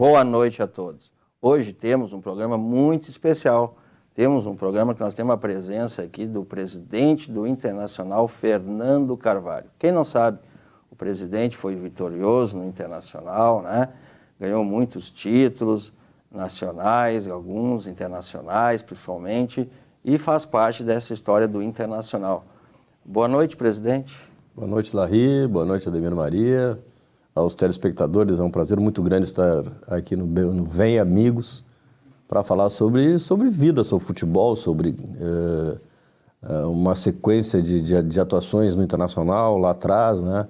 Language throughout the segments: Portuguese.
Boa noite a todos. Hoje temos um programa muito especial. Temos um programa que nós temos a presença aqui do presidente do Internacional, Fernando Carvalho. Quem não sabe, o presidente foi vitorioso no Internacional, né? Ganhou muitos títulos nacionais, alguns internacionais principalmente, e faz parte dessa história do Internacional. Boa noite, presidente. Boa noite, Larry. Boa noite, Ademir Maria. Aos telespectadores, é um prazer muito grande estar aqui no Vem Amigos para falar sobre vida, sobre futebol, sobre uma sequência de atuações no Internacional lá atrás, né?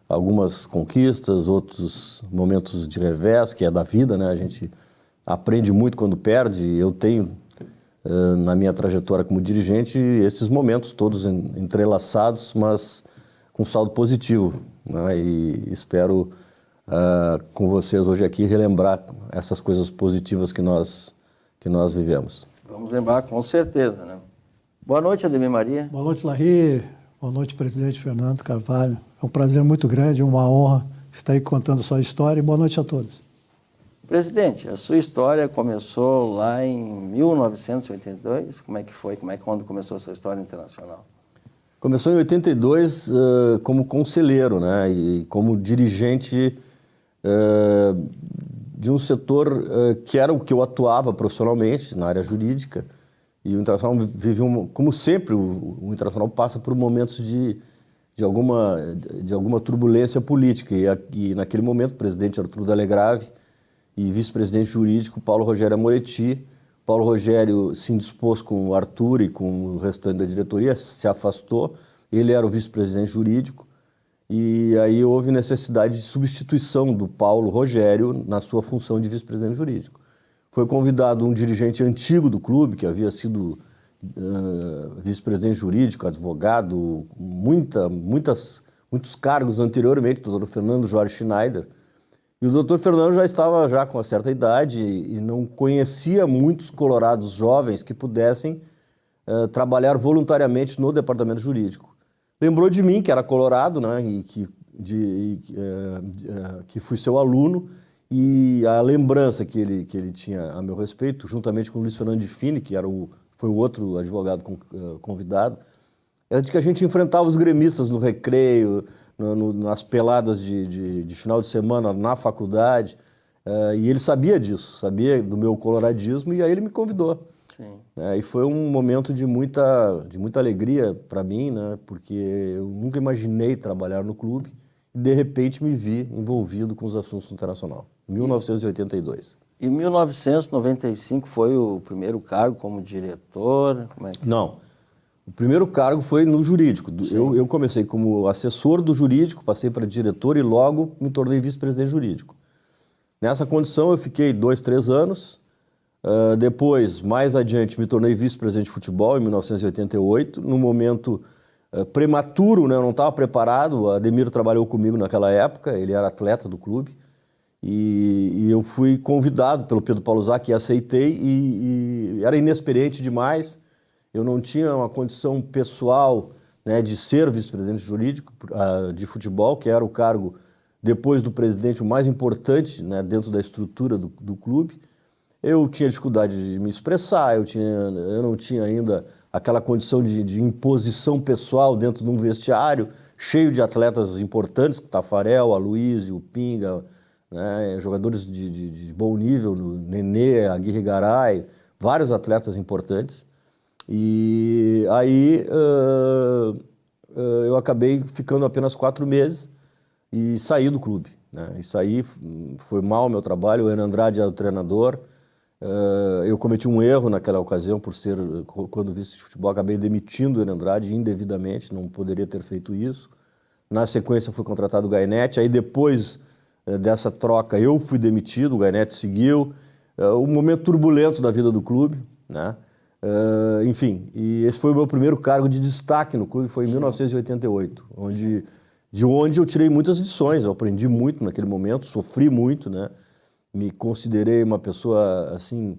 Algumas conquistas, outros momentos de revés, que é da vida, né? A gente aprende muito quando perde. Eu tenho, na minha trajetória como dirigente, esses momentos todos entrelaçados, mas com saldo positivo, né? E espero, com vocês hoje aqui, relembrar essas coisas positivas que nós vivemos. Vamos lembrar, com certeza, né? Boa noite, Ademir Maria. Boa noite, Larry. Boa noite, presidente Fernando Carvalho. É um prazer muito grande, uma honra estar aí contando sua história e boa noite a todos. Presidente, a sua história começou lá em 1982? Como é que foi? Quando começou a sua história internacional? Começou em 82 como conselheiro, né? E como dirigente de um setor que era o que eu atuava profissionalmente, na área jurídica. E o Internacional vive, como sempre, o Internacional passa por momentos de alguma turbulência política. E naquele momento, o presidente Arthur Dalegrave e vice-presidente jurídico Paulo Rogério Amoretti. Paulo Rogério se indispôs com o Arthur e com o restante da diretoria, se afastou. Ele era o vice-presidente jurídico. E aí houve necessidade de substituição do Paulo Rogério na sua função de vice-presidente jurídico. Foi convidado um dirigente antigo do clube, que havia sido vice-presidente jurídico, advogado, muitos cargos anteriormente, o doutor Fernando Jorge Schneider. E o doutor Fernando já estava com uma certa idade e não conhecia muitos colorados jovens que pudessem trabalhar voluntariamente no departamento jurídico. Lembrou de mim, que era colorado, né, e que fui seu aluno, e a lembrança que ele tinha a meu respeito, juntamente com o Luiz Fernando de Fini, que foi o outro advogado convidado, era de que a gente enfrentava os gremistas no recreio, nas peladas de final de semana na faculdade, e ele sabia disso, sabia do meu coloradismo, e aí ele me convidou. Sim. E foi um momento de muita alegria para mim, né, porque eu nunca imaginei trabalhar no clube, e de repente me vi envolvido com os assuntos do Internacional, em 1982. E 1995 foi o primeiro cargo como diretor? Não. O primeiro cargo foi no jurídico. Eu comecei como assessor do jurídico, passei para diretor e logo me tornei vice-presidente jurídico. Nessa condição eu fiquei 2-3 anos. Depois, mais adiante, me tornei vice-presidente de futebol em 1988. Num momento prematuro, né? Eu não estava preparado. O Ademir trabalhou comigo naquela época, ele era atleta do clube. E eu fui convidado pelo Pedro Paulo Zac e aceitei. E era inexperiente demais. Eu não tinha uma condição pessoal, né, de ser vice-presidente jurídico de futebol, que era o cargo, depois do presidente, o mais importante, né, dentro da estrutura do clube. Eu tinha dificuldade de me expressar, eu não tinha ainda aquela condição de imposição pessoal dentro de um vestiário cheio de atletas importantes, Tafarel, Aloysio, Pinga, né, jogadores de bom nível, Nenê, Aguirre Garay, vários atletas importantes. E aí eu acabei ficando apenas 4 meses e saí do clube, né? E saí, foi mal o meu trabalho, o Enan Andrade era o treinador. Eu cometi um erro naquela ocasião, quando vice de futebol, acabei demitindo o Enan Andrade indevidamente, não poderia ter feito isso. Na sequência foi contratado o Gainete, aí depois dessa troca eu fui demitido, o Gainete seguiu. Um momento turbulento da vida do clube, né? Enfim, e esse foi o meu primeiro cargo de destaque no clube, foi em 1988, de onde eu tirei muitas lições, eu aprendi muito naquele momento, sofri muito, né? Me considerei uma pessoa, assim,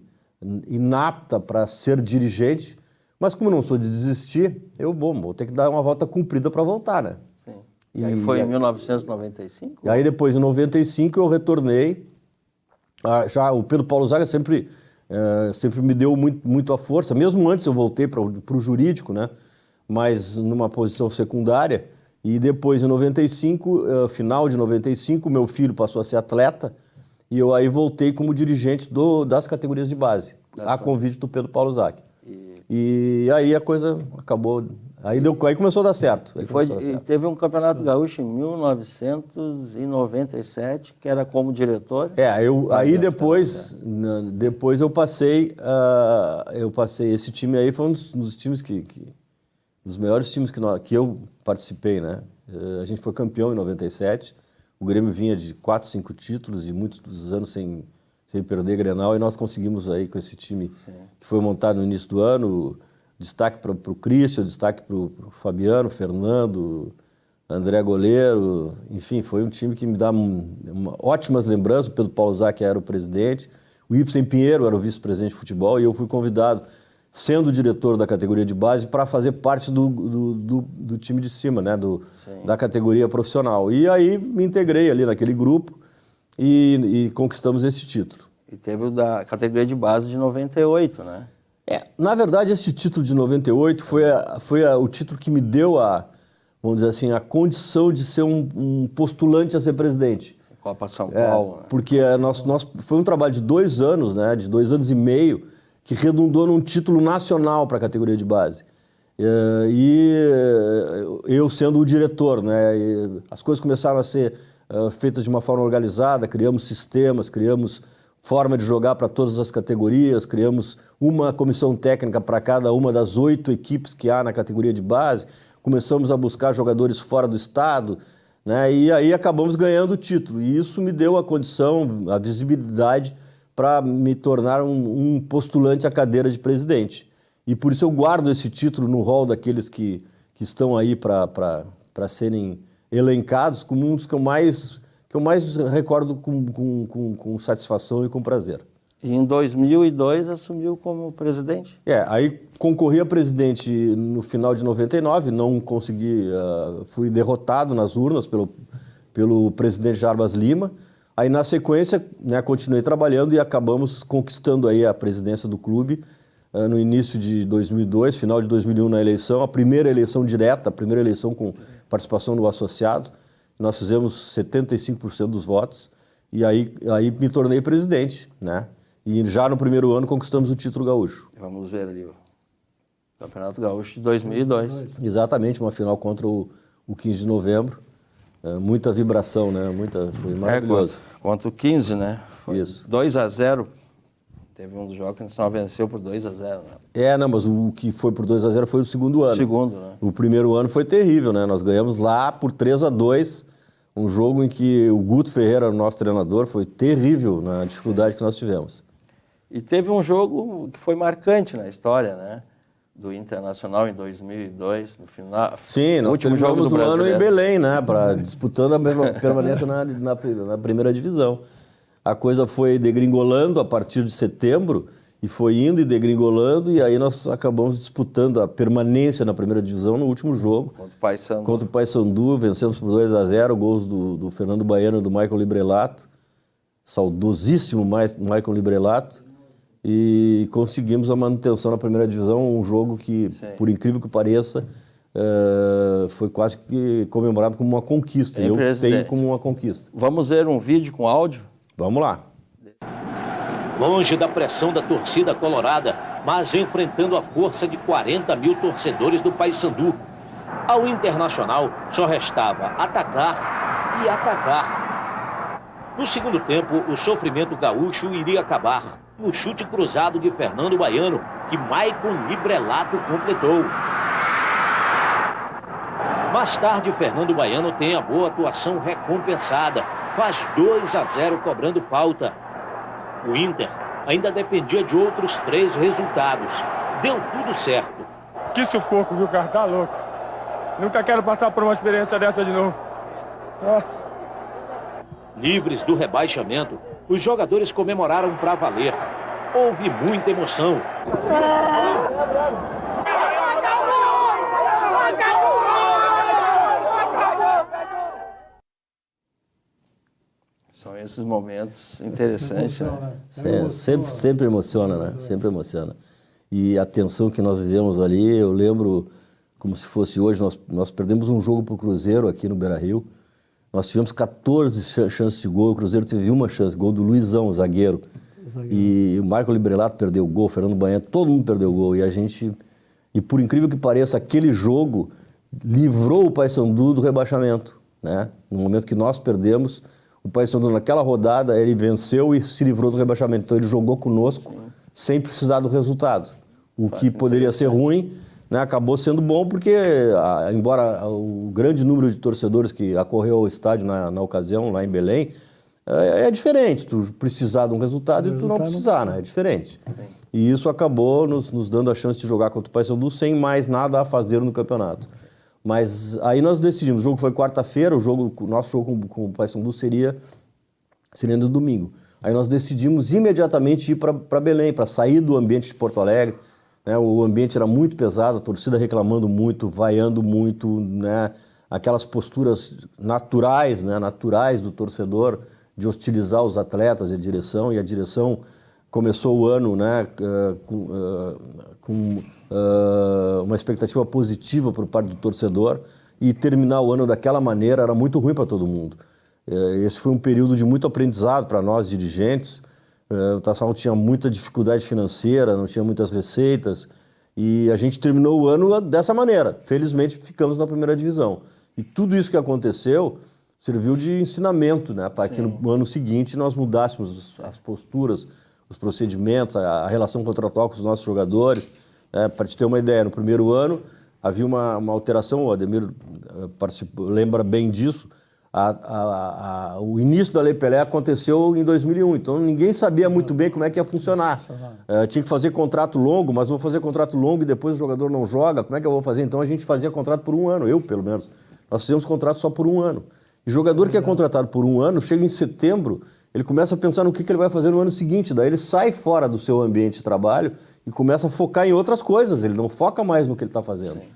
inapta para ser dirigente, mas como eu não sou de desistir, eu vou ter que dar uma volta cumprida para voltar, né? Sim. E aí foi em 1995? E aí depois, em 95, eu retornei Já o Pedro Paulo Zaga sempre me deu muito a força. Mesmo antes eu voltei para o jurídico, né? Mas numa posição secundária. E depois, em 95, final de 95, meu filho passou a ser atleta. E eu aí voltei como dirigente das categorias de base, a convite do Pedro Paulo Zaga. E aí a coisa acabou... Aí começou a dar certo. E teve um Campeonato Gaúcho em 1997, que era como diretor. Aí depois eu passei esse time aí, foi um dos times dos melhores times que eu participei, né? A gente foi campeão em 97, o Grêmio vinha de 4, 5 títulos e muitos anos sem perder Grenal, e nós conseguimos aí com esse time que foi montado no início do ano, destaque para o Christian, destaque para o Fabiano, Fernando, André Goleiro, enfim, foi um time que me dá ótimas lembranças. O Pedro Paulo Zac era o presidente, o Ibsen Pinheiro era o vice-presidente de futebol, e eu fui convidado, sendo diretor da categoria de base, para fazer parte do time de cima, né, da categoria profissional. E aí me integrei ali naquele grupo e conquistamos esse título. E teve o da categoria de base de 98, né? Na verdade, esse título de 98 foi o título que me deu vamos dizer assim, a condição de ser um postulante a ser presidente. Copa São Paulo. Né? Porque foi um trabalho de 2 anos, né, de 2 anos e meio, que redundou num título nacional para a categoria de base. E eu sendo o diretor, né, as coisas começaram a ser feitas de uma forma organizada, criamos sistemas, criamos forma de jogar para todas as categorias, criamos uma comissão técnica para cada uma das 8 equipes que há na categoria de base, começamos a buscar jogadores fora do estado, né? E aí acabamos ganhando o título. E isso me deu a condição, a visibilidade para me tornar um postulante à cadeira de presidente. E por isso eu guardo esse título no rol daqueles que estão aí para serem elencados como um dos que eu mais recordo com satisfação e com prazer. E em 2002 assumiu como presidente? Aí concorri a presidente no final de 99, não consegui, fui derrotado nas urnas pelo presidente Jarbas Lima. Aí na sequência, né, continuei trabalhando e acabamos conquistando aí a presidência do clube no início de 2002, final de 2001 na eleição, a primeira eleição direta, a primeira eleição com participação do associado. Nós fizemos 75% dos votos e aí me tornei presidente, né? E já no primeiro ano conquistamos o título gaúcho. Vamos ver ali o Campeonato Gaúcho de 2002. Exatamente, uma final contra o 15 de novembro. Muita vibração, né? Foi maravilhoso. Contra o 15, né? Foi Isso. 2-0. Teve um dos jogos que a gente só venceu por 2-0, né? Não, mas o que foi por 2-0 foi o segundo ano. Né? O primeiro ano foi terrível, né? Nós ganhamos lá por 3-2, um jogo em que o Guto Ferreira, o nosso treinador, foi terrível na dificuldade que nós tivemos. E teve um jogo que foi marcante na história, né? Do Internacional em 2002, no final. Sim, nós último jogo do ano Brasileiro. em Belém, né? Disputando a permanência na primeira divisão. A coisa foi degringolando a partir de setembro e foi indo e degringolando, e aí nós acabamos disputando a permanência na primeira divisão no último jogo. Contra o Paysandu, vencemos por 2-0, gols do Fernando Baiano e do Michael Librelato, saudosíssimo Michael Librelato, e conseguimos a manutenção na primeira divisão, um jogo que, por incrível que pareça, foi quase que comemorado como uma conquista. Eu tenho como uma conquista. Vamos ver um vídeo com áudio? Vamos lá. Longe da pressão da torcida colorada, mas enfrentando a força de 40 mil torcedores do Paysandu. Ao Internacional só restava atacar e atacar. No segundo tempo, o sofrimento gaúcho iria acabar no chute cruzado de Fernando Baiano, que Maicon Librelato completou. Mais tarde, Fernando Baiano tem a boa atuação recompensada. Faz 2-0 cobrando falta. O Inter ainda dependia de outros 3 resultados. Deu tudo certo. Que sufoco, viu, cara? Tá louco. Nunca quero passar por uma experiência dessa de novo. Nossa. Livres do rebaixamento, os jogadores comemoraram para valer. Houve muita emoção. São esses momentos interessantes, né? Sempre emociona, né? Sempre emociona. E a tensão que nós vivemos ali, eu lembro como se fosse hoje, nós perdemos um jogo para o Cruzeiro aqui no Beira-Rio. Nós tivemos 14 chances de gol, o Cruzeiro teve uma chance, gol do Luizão, o zagueiro. E o Michael Librelato perdeu o gol, o Fernando Banha, todo mundo perdeu o gol. E por incrível que pareça, aquele jogo livrou o Paysandu do rebaixamento, né? No momento que nós perdemos, o Paysandu naquela rodada, ele venceu e se livrou do rebaixamento. Então ele jogou conosco sem precisar do resultado. O que poderia ser ruim, né, acabou sendo bom porque, embora o grande número de torcedores que acorreu ao estádio na ocasião, lá em Belém, é diferente. Tu precisar de um resultado e tu não precisar, né? É diferente. E isso acabou nos dando a chance de jogar contra o Paysandu sem mais nada a fazer no campeonato. Mas aí nós decidimos, o jogo foi quarta-feira, o nosso jogo com o Paysandu seria no domingo. Aí nós decidimos imediatamente ir para Belém, para sair do ambiente de Porto Alegre, né? O ambiente era muito pesado, a torcida reclamando muito, vaiando muito, né? Aquelas posturas naturais, né? Naturais do torcedor de hostilizar os atletas e a direção começou o ano, né? Com uma expectativa positiva por parte do torcedor, e terminar o ano daquela maneira era muito ruim para todo mundo. Esse foi um período de muito aprendizado para nós, dirigentes. O Taçal tinha muita dificuldade financeira, não tinha muitas receitas, e a gente terminou o ano dessa maneira. Felizmente, ficamos na primeira divisão. E tudo isso que aconteceu serviu de ensinamento, né, para que no ano seguinte nós mudássemos as posturas, os procedimentos, a relação contratual com os nossos jogadores. Para te ter uma ideia, no primeiro ano havia uma alteração, o Ademir lembra bem disso. O início da Lei Pelé aconteceu em 2001, então ninguém sabia muito bem como é que ia funcionar. Tinha que fazer contrato longo, mas vou fazer contrato longo e depois o jogador não joga, como é que eu vou fazer? Então a gente fazia contrato por um ano, eu pelo menos. Nós fizemos contrato só por um ano. E jogador que é contratado por um ano, chega em setembro, ele começa a pensar no que ele vai fazer no ano seguinte, daí ele sai fora do seu ambiente de trabalho e começa a focar em outras coisas, ele não foca mais no que ele está fazendo. Sim.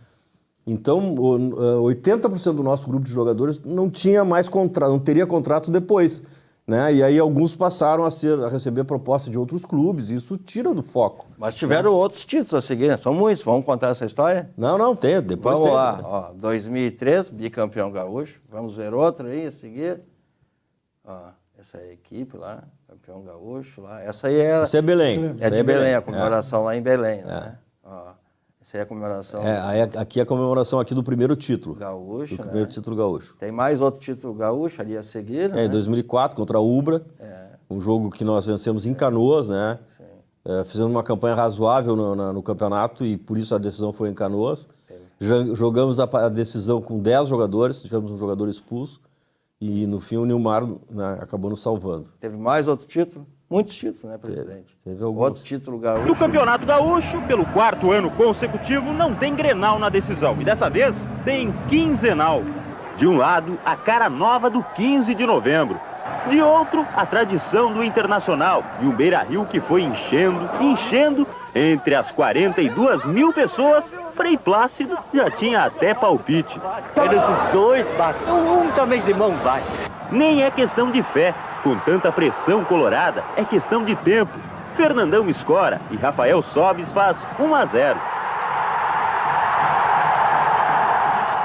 Então, 80% do nosso grupo de jogadores não tinha mais contrato, não teria contrato depois, né? E aí alguns passaram a receber proposta de outros clubes, e isso tira do foco. Mas tiveram outros títulos a seguir, né? São muitos. Vamos contar essa história? Não, tem, depois Vamos tem. Vamos lá, ó, 2003, bicampeão gaúcho. Vamos ver outro aí a seguir. Ó, essa é a equipe lá, campeão gaúcho lá. Essa aí é... Essa é Belém. É de Belém, a comemoração lá em Belém, né? Ó. Essa aí é a comemoração... Aqui é a comemoração aqui do primeiro título. Gaúcho, do primeiro título gaúcho. Tem mais outro título gaúcho ali a seguir, né? Em 2004, contra a Ubra. Um jogo que nós vencemos em Canoas, né? Fizemos uma campanha razoável no campeonato e por isso a decisão foi em Canoas. Jogamos a decisão com 10 jogadores, tivemos um jogador expulso e no fim o Nilmar, né, acabou nos salvando. Teve mais outro título? Muitos títulos, né, presidente? Teve alguns. Outro título gaúcho. No Campeonato Gaúcho, pelo 4º ano consecutivo, não tem Grenal na decisão. E dessa vez, tem quinzenal. De um lado, a cara nova do 15 de novembro. De outro, a tradição do Internacional. E o Beira-Rio que foi enchendo. Entre as 42 mil pessoas, Frei Plácido já tinha até palpite. Eles os dois, um também de mão vai. Nem é questão de fé. Com tanta pressão colorada, é questão de tempo. Fernandão escora e Rafael Sobis faz 1-0.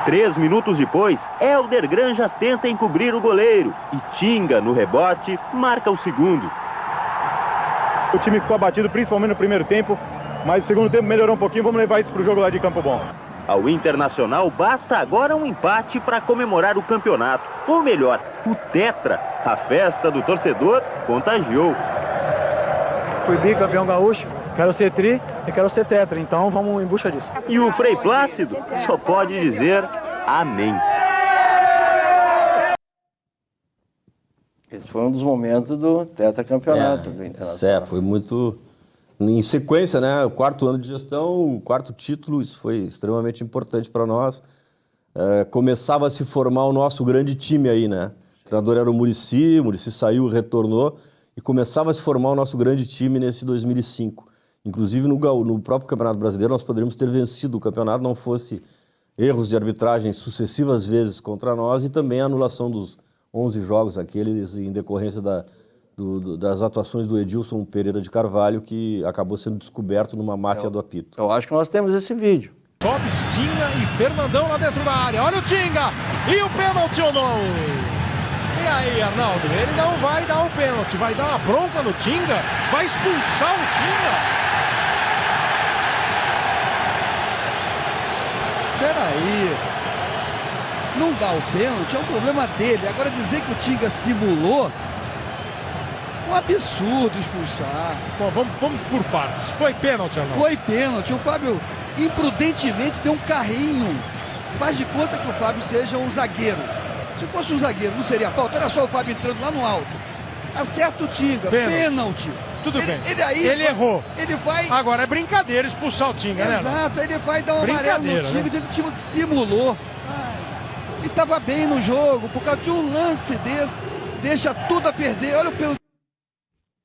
3 minutos depois, Hélder Granja tenta encobrir o goleiro e Tinga, no rebote, marca o segundo. O time ficou abatido, principalmente no primeiro tempo, mas o segundo tempo melhorou um pouquinho. Vamos levar isso para o jogo lá de Campo Bom. Ao Internacional basta agora um empate para comemorar o campeonato. Ou melhor, o tetra. A festa do torcedor contagiou. Fui bicampeão gaúcho, quero ser tri e quero ser tetra, então vamos em busca disso. E o Frei Plácido só pode dizer amém. Esse foi um dos momentos do tetracampeonato do Internacional. Foi muito... Em sequência, né? O 4º ano de gestão, o 4º título, isso foi extremamente importante para nós. Começava a se formar o nosso grande time aí, né? O treinador era o Muricy saiu, retornou, e começava a se formar o nosso grande time nesse 2005. Inclusive no próprio Campeonato Brasileiro nós poderíamos ter vencido o campeonato, não fosse erros de arbitragem sucessivas vezes contra nós e também a anulação dos 11 jogos aqueles em decorrência das atuações do Edilson Pereira de Carvalho, que acabou sendo descoberto numa máfia do apito. Eu acho que nós temos esse vídeo. Sobe Tinga e Fernandão lá dentro da área. Olha o Tinga! E o pênalti ou não? E aí, Arnaldo? Ele não vai dar o pênalti. Vai dar uma bronca no Tinga? Vai expulsar o Tinga? Peraí. Não dá o pênalti, é um problema dele. Agora dizer que o Tinga simulou, um absurdo expulsar. Bom, vamos por partes. Foi pênalti, Arnaldo? Foi pênalti. O Fábio imprudentemente deu um carrinho. Faz de conta que o Fábio seja um zagueiro. Se fosse um zagueiro, não seria falta. Olha só o Fábio entrando lá no alto. Acerta o Tinga. Pênalti. Tudo bem. Ele errou. Ele vai... Agora é brincadeira expulsar o Tinga, né? Exato. Ele vai dar uma amarela no Tinga, né? O Tinga que simulou. Ele estava bem no jogo. Por causa de um lance desse, deixa tudo a perder. Olha o pênalti.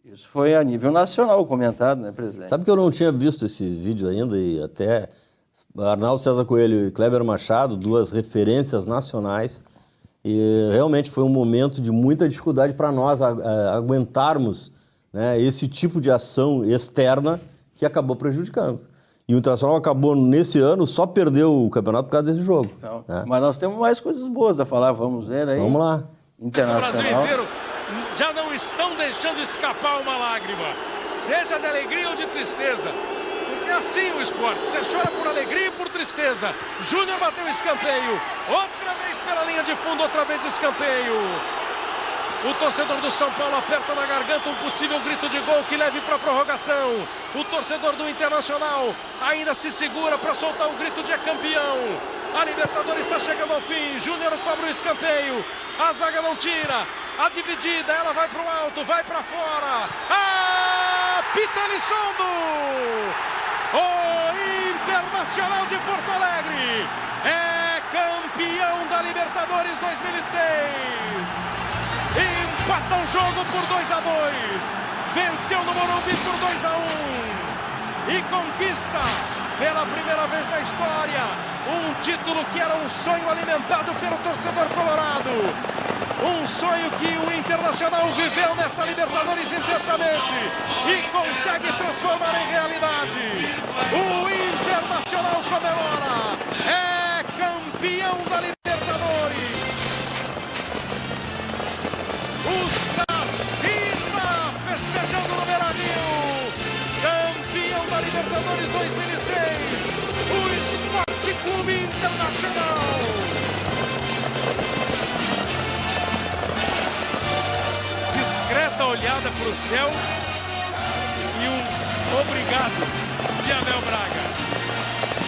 Isso foi a nível nacional comentado, né, presidente? Sabe que eu não tinha visto esse vídeo ainda, e até Arnaldo César Coelho e Kleber Machado, duas referências nacionais, e realmente foi um momento de muita dificuldade para nós aguentarmos, né, esse tipo de ação externa que acabou prejudicando. E o Internacional acabou, nesse ano, só perdeu o campeonato por causa desse jogo. Não, né? Mas nós temos mais coisas boas a falar, vamos ver aí. Vamos lá. Internacional. O Brasil inteiro já não estão deixando escapar uma lágrima, seja de alegria ou de tristeza, porque é assim o esporte, você chora por alegria e por tristeza. Júnior bateu o escanteio, outra vez pela linha de fundo, outra vez escanteio. O torcedor do São Paulo aperta na garganta um possível grito de gol que leve para a prorrogação. O torcedor do Internacional ainda se segura para soltar o grito de campeão. A Libertadores está chegando ao fim. Júnior cobra o escanteio. A zaga não tira. A dividida, ela vai para o alto, vai para fora. Apita Elizondo! O Internacional de Porto Alegre é campeão da Libertadores 2006. Empata o jogo por 2-2. Venceu no Morumbi por 2-1. E conquista, pela primeira vez na história, um título que era um sonho alimentado pelo torcedor colorado. Um sonho que o Internacional viveu nesta Libertadores intensamente e consegue transformar em realidade. O Internacional comemora, é campeão da Libertadores. O Saci está festejando no Beira-Rio, campeão da Libertadores 2006, o Esporte Clube Internacional. Discreta olhada para o céu e um obrigado de Abel Braga.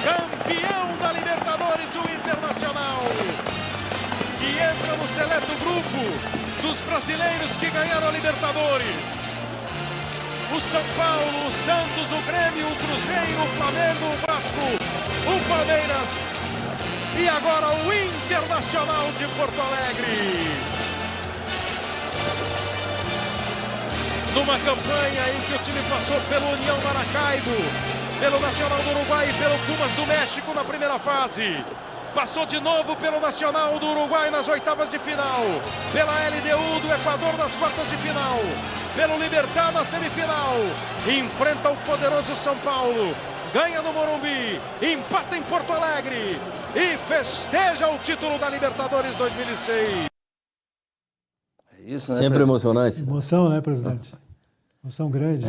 Campeão da Libertadores, o Internacional, que entra no seleto grupo dos brasileiros que ganharam a Libertadores. O São Paulo, o Santos, o Grêmio, o Cruzeiro, o Flamengo, o Vasco, o Palmeiras e agora o Internacional de Porto Alegre. Numa campanha em que o time passou pelo União Maracaibo, pelo Nacional do Uruguai e pelo Pumas do México na primeira fase. Passou de novo pelo Nacional do Uruguai nas oitavas de final, pela LDU do Equador nas quartas de final, pelo Libertad na semifinal. Enfrenta o poderoso São Paulo, ganha no Morumbi, empata em Porto Alegre e festeja o título da Libertadores 2006. É isso, né, Sempre presidente? Emocionante. Emoção, né, presidente? Emoção grande.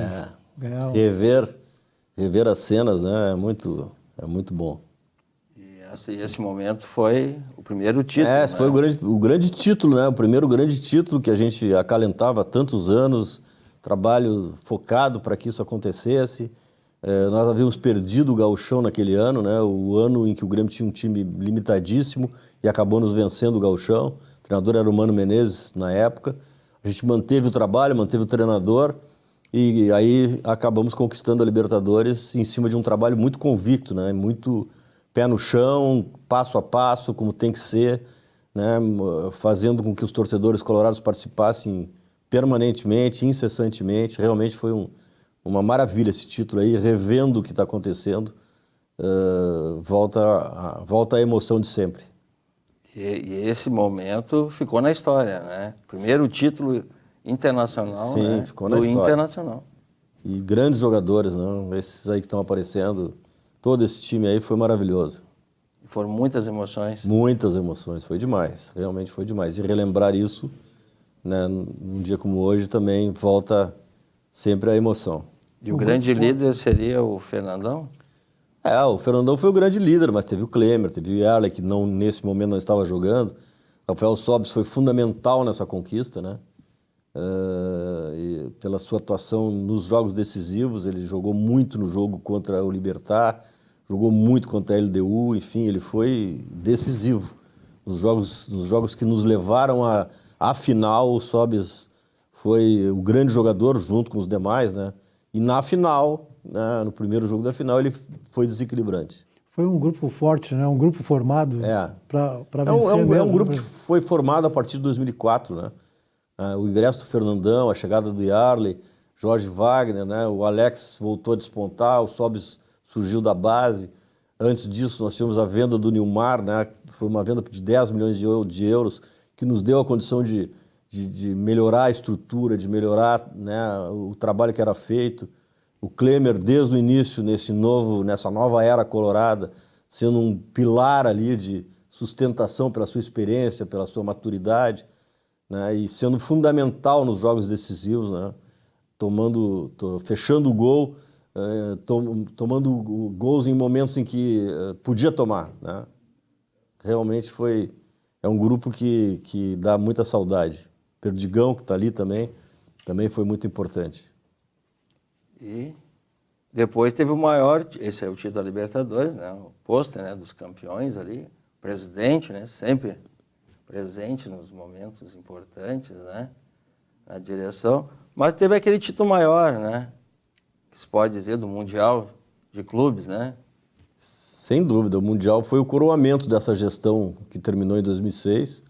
Ganhar o... Rever as cenas, né? É muito bom. E esse momento foi o primeiro título. Esse foi o grande título, né? O primeiro grande título que a gente acalentava há tantos anos, trabalho focado para que isso acontecesse. Nós havíamos perdido o Gauchão naquele ano, né? O ano em que o Grêmio tinha um time limitadíssimo e acabou nos vencendo o Gauchão. O treinador era o Mano Menezes na época. A gente manteve o trabalho, manteve o treinador e aí acabamos conquistando a Libertadores em cima de um trabalho muito convicto, né? Muito pé no chão, passo a passo, como tem que ser, né? Fazendo com que os torcedores colorados participassem permanentemente, incessantemente. Realmente foi uma maravilha esse título aí, revendo o que está acontecendo, volta a emoção de sempre. E esse momento ficou na história, né? Primeiro título internacional, Sim, né? ficou na do história. Internacional. E grandes jogadores, não? Esses aí que estão aparecendo, todo esse time aí foi maravilhoso. Foram muitas emoções. Muitas emoções, foi demais, realmente foi demais. E relembrar isso, né, num dia como hoje também volta sempre a emoção. E o grande líder seria o Fernandão? O Fernandão foi o grande líder, mas teve o Klemer, teve o Yarley, que não, nesse momento não estava jogando. Rafael Sobis foi fundamental nessa conquista, né? E pela sua atuação nos jogos decisivos, ele jogou muito no jogo contra o Libertad, jogou muito contra a LDU, enfim, ele foi decisivo. Nos jogos que nos levaram à final, o Sobis foi o grande jogador junto com os demais, né? E na final, né, no primeiro jogo da final, ele foi desequilibrante. Foi um grupo forte, né? Um grupo formado para vencer mesmo. É um grupo que foi formado a partir de 2004, né? O ingresso do Fernandão, a chegada do Yarley, Jorge Wagner, né? O Alex voltou a despontar, o Sobis surgiu da base. Antes disso, nós tivemos a venda do Nilmar, né? Foi uma venda de 10 milhões de euros, que nos deu a condição de melhorar a estrutura, de melhorar, né, o trabalho que era feito. O Klemer, desde o início, nessa nova era colorada, sendo um pilar ali de sustentação pela sua experiência, pela sua maturidade, né, e sendo fundamental nos jogos decisivos, né, fechando o gol, tomando gols em momentos em que podia tomar, né. Realmente é um grupo que dá muita saudade. Perdigão, que está ali também foi muito importante. E depois teve o maior, esse é o título da Libertadores, né? O pôster, né, dos campeões ali, o presidente, né, sempre presente nos momentos importantes, né, na direção. Mas teve aquele título maior, né, que se pode dizer do Mundial de Clubes, né? Sem dúvida, o Mundial foi o coroamento dessa gestão que terminou em 2006,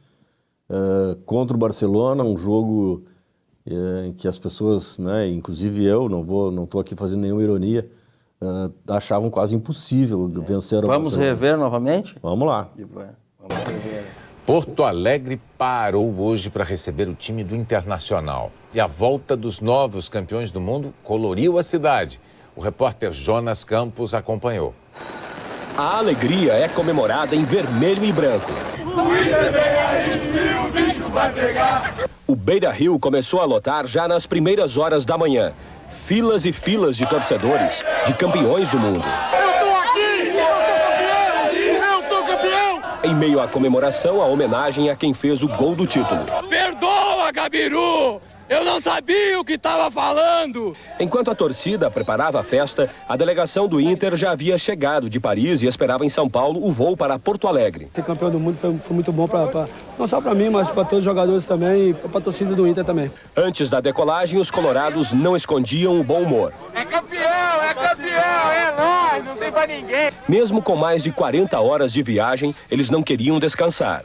contra o Barcelona, um jogo em que as pessoas, né, inclusive eu, não estou aqui fazendo nenhuma ironia, achavam quase impossível vencer o Barcelona. Vamos rever novamente? Vamos lá. Vamos rever. Porto Alegre parou hoje para receber o time do Internacional. E a volta dos novos campeões do mundo coloriu a cidade. O repórter Jonas Campos acompanhou. A alegria é comemorada em vermelho e branco. O Beira-Rio começou a lotar já nas primeiras horas da manhã. Filas e filas de torcedores, de campeões do mundo. Eu tô aqui! Eu tô campeão! Em meio à comemoração, a homenagem a quem fez o gol do título. Perdoa, Gabiru! Eu não sabia o que estava falando! Enquanto a torcida preparava a festa, a delegação do Inter já havia chegado de Paris e esperava em São Paulo o voo para Porto Alegre. Ser campeão do mundo foi muito bom, não só para mim, mas para todos os jogadores também e para a torcida do Inter também. Antes da decolagem, os colorados não escondiam o bom humor. É campeão, é nóis, não tem para ninguém! Mesmo com mais de 40 horas de viagem, eles não queriam descansar.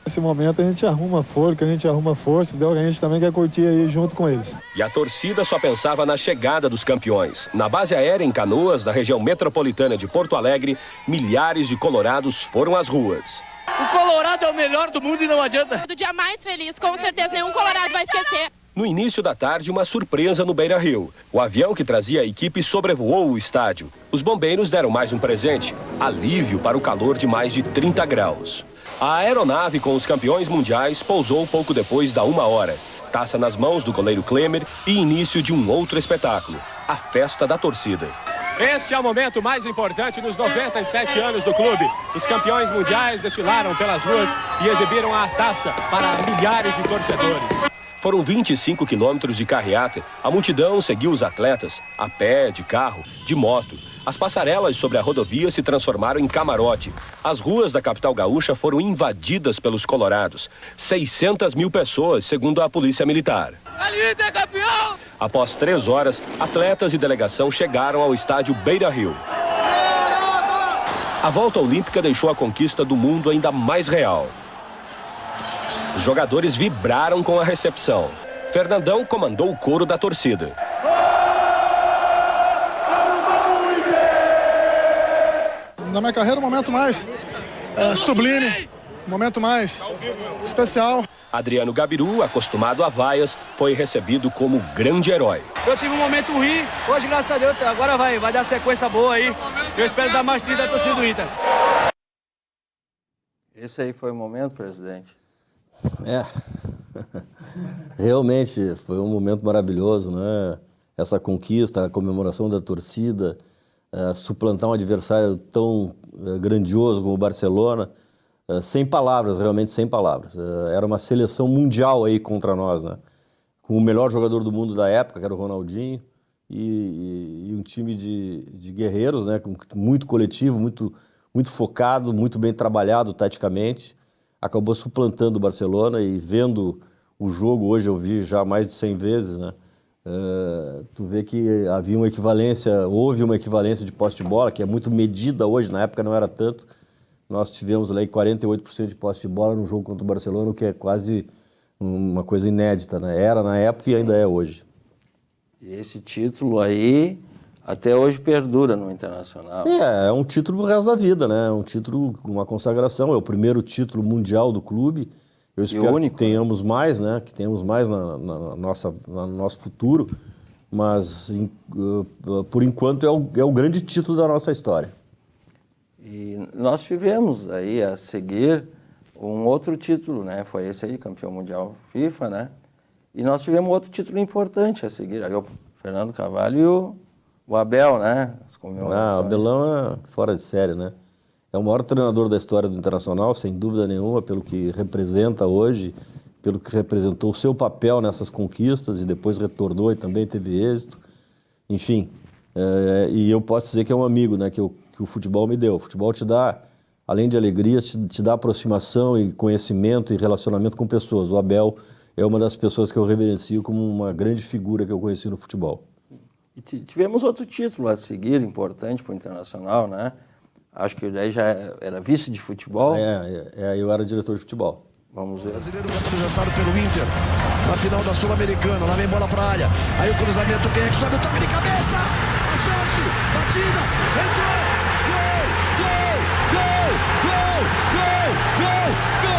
Nesse momento a gente arruma força, a gente também quer curtir aí junto com eles. E a torcida só pensava na chegada dos campeões. Na base aérea em Canoas, na região metropolitana de Porto Alegre, milhares de colorados foram às ruas. O Colorado é o melhor do mundo e não adianta. Do dia mais feliz, com certeza nenhum colorado vai esquecer. No início da tarde, uma surpresa no Beira-Rio. O avião que trazia a equipe sobrevoou o estádio. Os bombeiros deram mais um presente, alívio para o calor de mais de 30 graus. A aeronave com os campeões mundiais pousou pouco depois da 1h. Taça nas mãos do goleiro Klemer e início de um outro espetáculo, a festa da torcida. Este é o momento mais importante nos 97 anos do clube. Os campeões mundiais desfilaram pelas ruas e exibiram a taça para milhares de torcedores. Foram 25 quilômetros de carreata. A multidão seguiu os atletas, a pé, de carro, de moto. As passarelas sobre a rodovia se transformaram em camarote. As ruas da capital gaúcha foram invadidas pelos colorados. 600 mil pessoas, segundo a polícia militar. Ali é campeão! Após 3 horas, atletas e delegação chegaram ao estádio Beira-Rio. A volta olímpica deixou a conquista do mundo ainda mais real. Os jogadores vibraram com a recepção. Fernandão comandou o coro da torcida. Na minha carreira, o momento mais sublime momento mais especial. Adriano Gabiru, acostumado a vaias, foi recebido como grande herói. Eu tive um momento ruim, hoje, graças a Deus, agora vai dar sequência boa aí. Eu espero dar mais 30 da torcida do Inter. Esse aí foi o momento, presidente? Realmente foi um momento maravilhoso, né? Essa conquista, a comemoração da torcida, suplantar um adversário tão grandioso como o Barcelona, sem palavras, realmente sem palavras. Era uma seleção mundial aí contra nós, né? Com o melhor jogador do mundo da época, que era o Ronaldinho, e um time de guerreiros, né? Muito coletivo, muito focado, muito bem trabalhado taticamente. Acabou suplantando o Barcelona e vendo o jogo, hoje eu vi já mais de 100 vezes, né? Tu vê que houve uma equivalência de posse de bola, que é muito medida hoje, na época não era tanto. Nós tivemos lá 48% de posse de bola no jogo contra o Barcelona, o que é quase uma coisa inédita, né? Era na época e ainda é hoje. E esse título aí, até hoje perdura no Internacional. É um título pro resto da vida, né? Um título, uma consagração, é o primeiro título mundial do clube. Eu espero que tenhamos mais, né? Que tenhamos mais no nosso futuro, mas por enquanto é o grande título da nossa história. E nós tivemos aí a seguir um outro título, né? Foi esse aí, campeão mundial FIFA, né? E nós tivemos outro título importante a seguir, aí o Fernando Carvalho e o Abel, né? As comemorações. O Abelão é fora de série, né? É o maior treinador da história do Internacional, sem dúvida nenhuma, pelo que representa hoje, pelo que representou o seu papel nessas conquistas e depois retornou e também teve êxito. Enfim, e eu posso dizer que é um amigo, né? Que o futebol me deu. O futebol te dá, além de alegrias, te dá aproximação e conhecimento e relacionamento com pessoas. O Abel é uma das pessoas que eu reverencio como uma grande figura que eu conheci no futebol. E tivemos outro título a seguir, importante para o Internacional, né? Acho que daí já era vice de futebol. Eu era diretor de futebol. Vamos ver. O brasileiro representado pelo Inter, na final da Sul-Americana, lá vem bola para a área. Aí o cruzamento, quem é que sobe o toque de cabeça? A chance, batida, entrou, gol, gol, gol, gol, gol, gol, gol!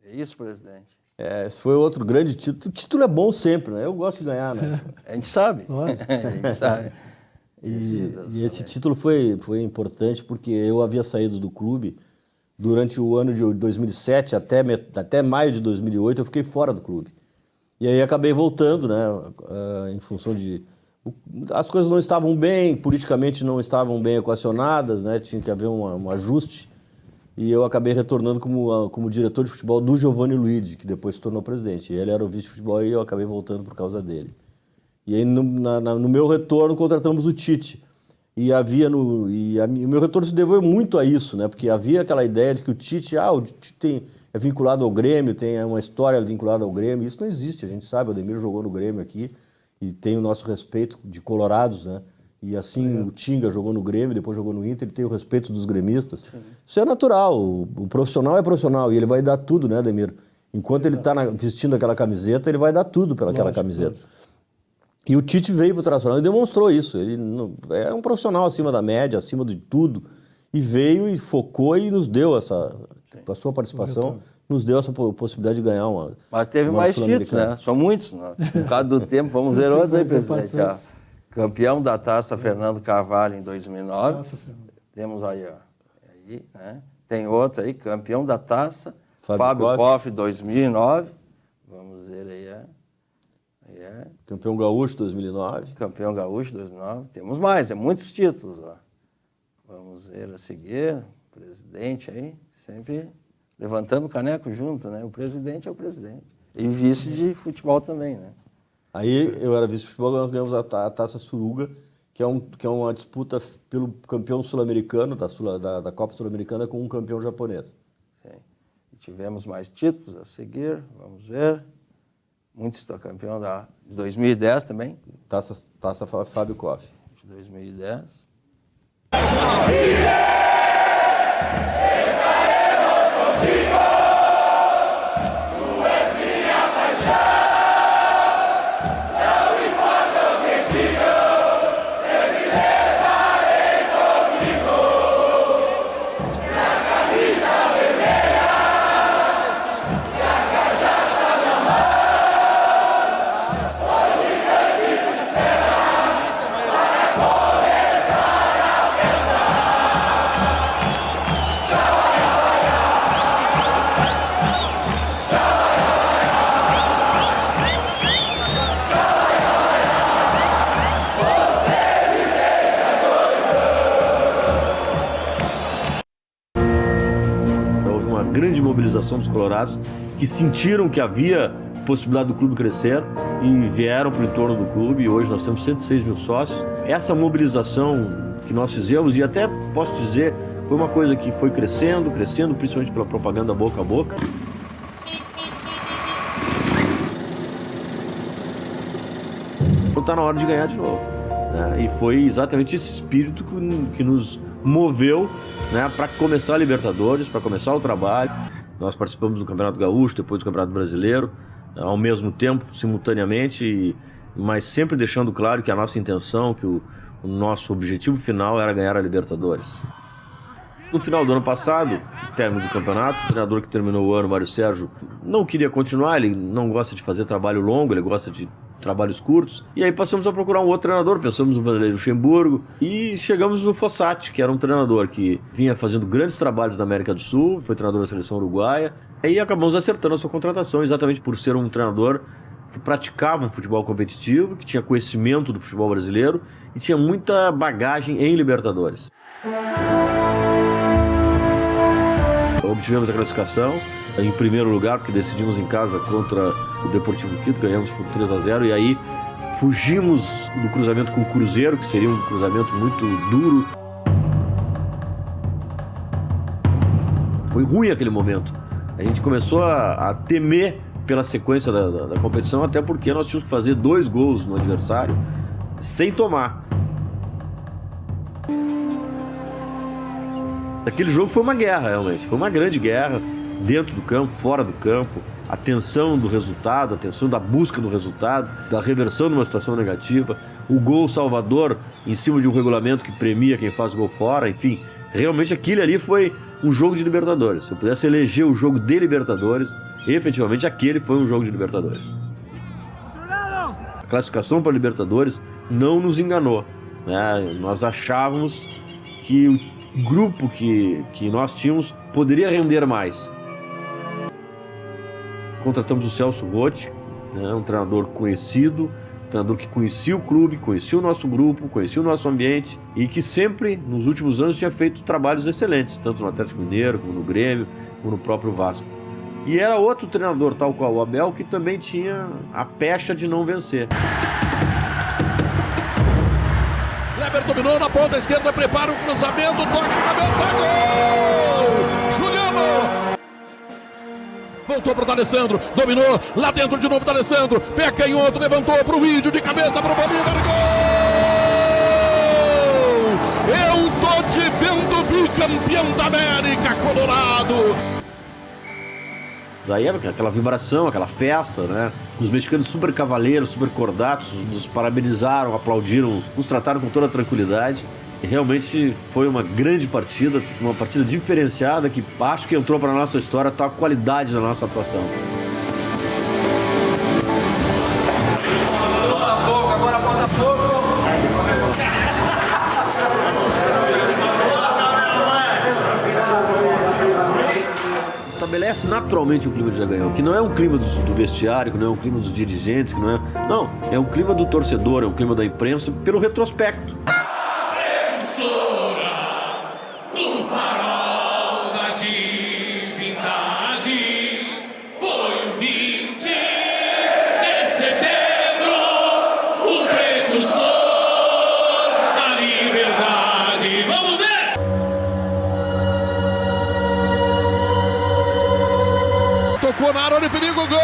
Isso, presidente. Esse foi outro grande título. O título é bom sempre, né? Eu gosto de ganhar, né? A gente sabe. A gente sabe. E esse título foi importante porque eu havia saído do clube durante o ano de 2007 até maio de 2008, eu fiquei fora do clube. E aí acabei voltando, né? Em função de... As coisas não estavam bem, politicamente não estavam bem equacionadas, né? Tinha que haver um ajuste. E eu acabei retornando como diretor de futebol do Giovanni Luigi, que depois se tornou presidente. Ele era o vice de futebol e eu acabei voltando por causa dele. E aí, no meu retorno, contratamos o Tite. O meu retorno se deveu muito a isso, né? Porque havia aquela ideia de que o Tite é vinculado ao Grêmio, tem uma história vinculada ao Grêmio. Isso não existe, a gente sabe. O Ademir jogou no Grêmio aqui e tem o nosso respeito de colorados, né? E assim, o Tinga jogou no Grêmio, depois jogou no Inter, ele tem o respeito dos gremistas. Sim. Isso é natural, o profissional é profissional e ele vai dar tudo, né, Ademir? Enquanto ele está vestindo aquela camiseta, ele vai dar tudo pelaquela camiseta. E o Tite veio para o Internacional e demonstrou isso. Ele é um profissional acima da média, acima de tudo. E veio e focou e nos deu com a sua participação, nos deu essa possibilidade de ganhar uma... Mas teve mais títulos, né? São muitos, né? Por causa do tempo, vamos ver outros aí, presidente. Campeão da Taça Fernando Carvalho em 2009. Temos aí, né? Tem outro aí, campeão da Taça Fábio Koff 2009. Vamos ver aí. Campeão gaúcho 2009. Campeão gaúcho 2009. Temos mais, muitos títulos. Ó. Vamos ver a seguir. Presidente aí, sempre levantando o caneco junto, né? O presidente é o presidente. E vice de futebol também, né? Aí eu era vice de futebol, nós ganhamos a Taça Suruga, que é uma disputa pelo campeão sul-americano, da Copa Sul-Americana, com um campeão japonês. Sim. E tivemos mais títulos a seguir, vamos ver. Muitos estão campeão de 2010 também. Taça Fábio Koff. De 2010. Grande mobilização dos colorados, que sentiram que havia possibilidade do clube crescer e vieram para o entorno do clube, e hoje nós temos 106 mil sócios. Essa mobilização que nós fizemos, e até posso dizer, foi uma coisa que foi crescendo, principalmente pela propaganda boca a boca. Então está na hora de ganhar de novo. E foi exatamente esse espírito que nos moveu, né, para começar a Libertadores, para começar o trabalho. Nós participamos do Campeonato Gaúcho, depois do Campeonato Brasileiro, ao mesmo tempo, simultaneamente, mas sempre deixando claro que a nossa intenção, que o nosso objetivo final era ganhar a Libertadores. No final do ano passado, término do campeonato, o treinador que terminou o ano, Mário Sérgio, não queria continuar, ele não gosta de fazer trabalho longo, ele gosta de trabalhos curtos, e aí passamos a procurar um outro treinador, pensamos no Vanderlei Luxemburgo, e chegamos no Fossati, que era um treinador que vinha fazendo grandes trabalhos na América do Sul, foi treinador da seleção uruguaia, e acabamos acertando a sua contratação, exatamente por ser um treinador que praticava um futebol competitivo, que tinha conhecimento do futebol brasileiro e tinha muita bagagem em Libertadores. Obtivemos a classificação em primeiro lugar, porque decidimos em casa contra o Deportivo Quito, ganhamos por 3-0, e aí fugimos do cruzamento com o Cruzeiro, que seria um cruzamento muito duro. Foi ruim aquele momento. A gente começou a temer pela sequência da competição, até porque nós tínhamos que fazer 2 gols no adversário sem tomar. Aquele jogo foi uma guerra, realmente. Foi uma grande guerra, dentro do campo, fora do campo. A tensão do resultado, a tensão da busca do resultado, da reversão de uma situação negativa, o gol salvador em cima de um regulamento que premia quem faz gol fora, enfim. Realmente aquele ali foi um jogo de Libertadores. Se eu pudesse eleger o jogo de Libertadores, efetivamente aquele foi um jogo de Libertadores. A classificação para a Libertadores não nos enganou, né? Nós achávamos que o grupo que nós tínhamos poderia render mais. Contratamos o Celso Rotti, né, um treinador conhecido, um treinador que conhecia o clube, conhecia o nosso grupo, conhecia o nosso ambiente e que sempre, nos últimos anos, tinha feito trabalhos excelentes, tanto no Atlético Mineiro, como no Grêmio, como no próprio Vasco. E era outro treinador, tal qual o Abel, que também tinha a pecha de não vencer. Kleber dominou na ponta esquerda, prepara o cruzamento, toque de cabeça, gol! Juliano! Voltou para o D'Alessandro, dominou, lá dentro de novo o D'Alessandro, pé canhoto, levantou para o Índio, de cabeça para o Bolívar, gol! Eu tô te vendo bicampeão da América, Colorado! Aí era aquela vibração, aquela festa, né? Os mexicanos super cavaleiros, super cordatos, nos parabenizaram, aplaudiram, nos trataram com toda a tranquilidade. E realmente foi uma grande partida, uma partida diferenciada que acho que entrou para a nossa história, tá a qualidade da nossa atuação. Agora Botafogo! Estabelece naturalmente o clima de Jaganhão, que não é um clima do vestiário, que não é um clima dos dirigentes, que não é... Não, é um clima do torcedor, é um clima da imprensa, pelo retrospecto. Farol da divindade foi o 20 Tocou na área, olha o perigo, gol!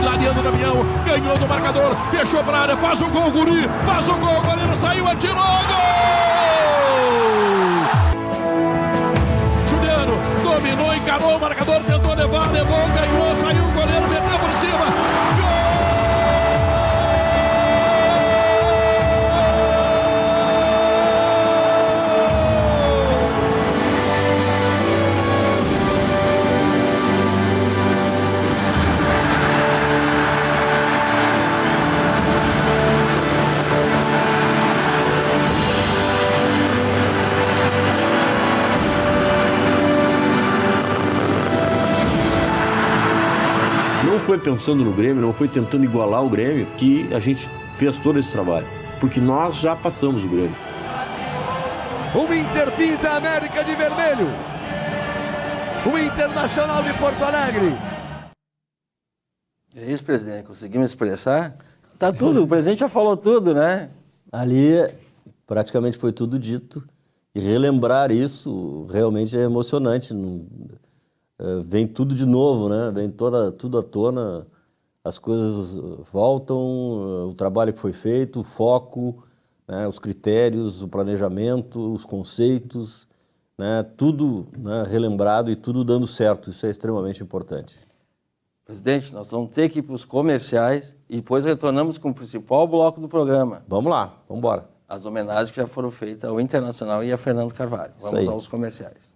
Ariano Damião ganhou do marcador, fechou para a área, faz o gol, guri, faz o gol, o goleiro saiu, atirou, gol! Juliano dominou, encarou o marcador, tentou levar, levou, ganhou, saiu o goleiro, meteu por cima, gol! Não foi pensando no Grêmio, não foi tentando igualar o Grêmio que a gente fez todo esse trabalho. Porque nós já passamos o Grêmio. O Inter pinta a América de vermelho. O Internacional de Porto Alegre. É isso, presidente. Conseguimos expressar? Tá tudo, o presidente já falou tudo, né? Ali praticamente foi tudo dito. E relembrar isso realmente é emocionante. Vem tudo de novo, né? Vem tudo à tona, as coisas voltam, o trabalho que foi feito, o foco, né? Os critérios, o planejamento, os conceitos, né? Tudo, né? Relembrado e tudo dando certo. Isso é extremamente importante. Presidente, nós vamos ter que ir para os comerciais e depois retornamos com o principal bloco do programa. Vamos lá, vamos embora. As homenagens que já foram feitas ao Internacional e a Fernando Carvalho. Vamos aos comerciais.